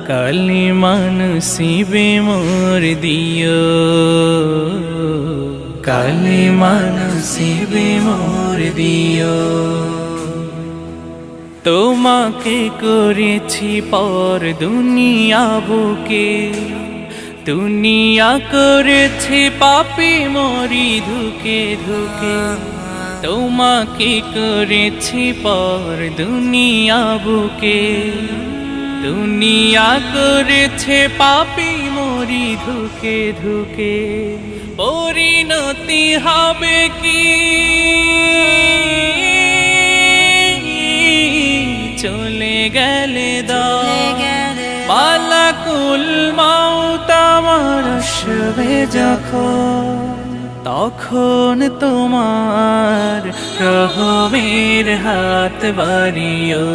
কালিমা নসিবে মোর দিও, কালিমা নসিবে মোর দিও। তোমাকে করেছি পর দুনিয়া বুকে, দুনিয়া করেছি পাপী মরি ধুকে ধুকে। তোমাকে করেছি পর দুনিয়া বুকে, দুনিয়া করেছে পাপী মরি ধুকে ধুকে। পরিণতি হবে কি চলে গেলে দাও, মালাকুল মাউত আমার আসবে যখন, তখন তোমার রহমের হাত বাড়িও।